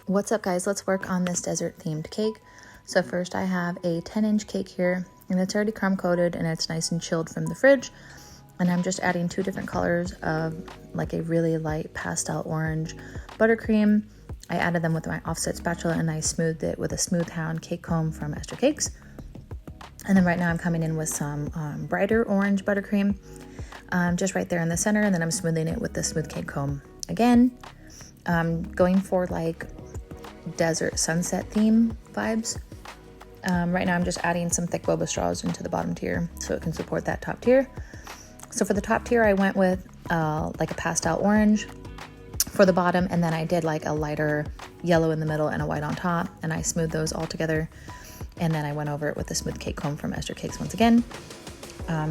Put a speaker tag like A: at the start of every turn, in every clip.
A: What's up guys, let's work on this desert themed cake. So first I have a 10-inch cake here, and it's already crumb coated and it's nice and chilled from the fridge. And I'm just adding 2 different colors of like a really light pastel orange buttercream. I added them with my offset spatula and I smoothed it with a smooth hound cake comb from Ester Cakes. And then right now I'm coming in with some brighter orange buttercream, just right there in the center, and then I'm smoothing it with the smooth cake comb again. Going for like desert sunset theme vibes. Right now I'm just adding some thick boba straws into the bottom tier so it can support that top tier. So for the top tier I went with like a pastel orange for the bottom, and then I did like a lighter yellow in the middle and a white on top, and I smoothed those all together, and then I went over it with the smooth cake comb from Ester Cakes once again,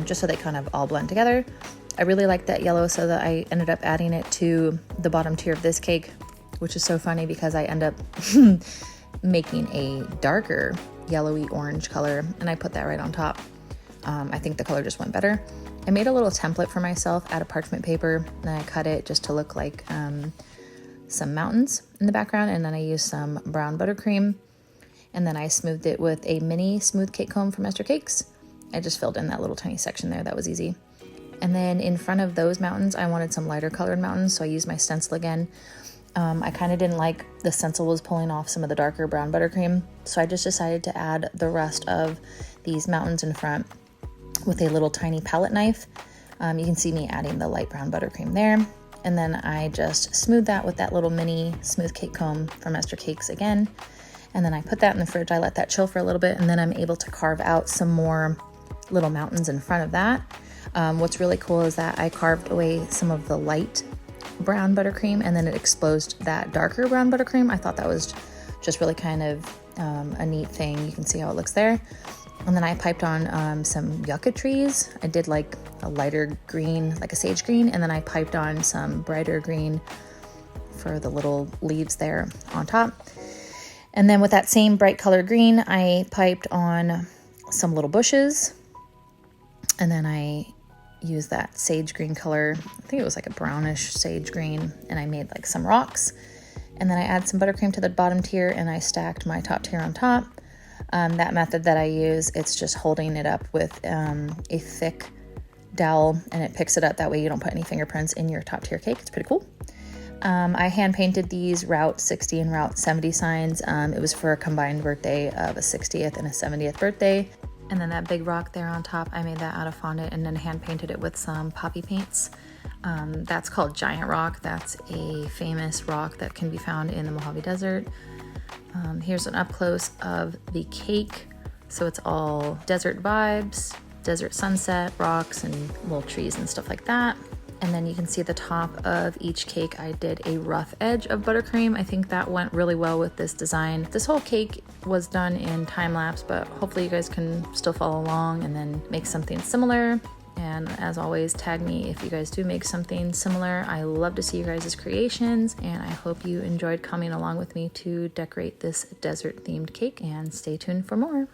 A: just so they kind of all blend together. I really like that yellow, so that I ended up adding it to the bottom tier of this cake, which is so funny because I end up making a darker yellowy orange color, and I put that right on top. I think the color just went better. I made a little template for myself out of parchment paper, and I cut it just to look like some mountains in the background, and then I used some brown buttercream, and then I smoothed it with a mini smooth cake comb from Ester Cakes. I just filled in that little tiny section there. That was easy. And then in front of those mountains, I wanted some lighter colored mountains, so I used my stencil again. I kind of didn't like the stencil was pulling off some of the darker brown buttercream, so I just decided to add the rest of these mountains in front with a little tiny palette knife. You can see me adding the light brown buttercream there, and then I just smoothed that with that little mini smooth cake comb from Ester Cakes again, and then I put that in the fridge. I let that chill for a little bit, and then I'm able to carve out some more little mountains in front of that. What's really cool is that I carved away some of the light brown buttercream, and then it exposed that darker brown buttercream. I thought that was just really kind of a neat thing. You can see how it looks there. And then I piped on some yucca trees. I did like a lighter green, like a sage green, and then I piped on some brighter green for the little leaves there on top. And then with that same bright color green, I piped on some little bushes, and then I used that sage green color. I think it was like a brownish sage green, and I made like some rocks. And then I add some buttercream to the bottom tier, and I stacked my top tier on top. That method that I use, it's just holding it up with a thick dowel, and it picks it up. That way you don't put any fingerprints in your top tier cake. It's pretty cool. I hand painted these Route 60 and Route 70 signs. It was for a combined birthday of a 60th and a 70th birthday. And then that big rock there on top, I made that out of fondant and then hand painted it with some poppy paints. That's called Giant Rock. That's a famous rock that can be found in the Mojave Desert. Here's an up close of the cake. So it's all desert vibes, desert sunset, rocks, and little trees and stuff like that. And then you can see the top of each cake, I did a rough edge of buttercream. I think that went really well with this design. This whole cake was done in time lapse, but hopefully you guys can still follow along and then make something similar. And as always, tag me if you guys do make something similar. I love to see you guys' creations, and I hope you enjoyed coming along with me to decorate this desert themed cake, and stay tuned for more.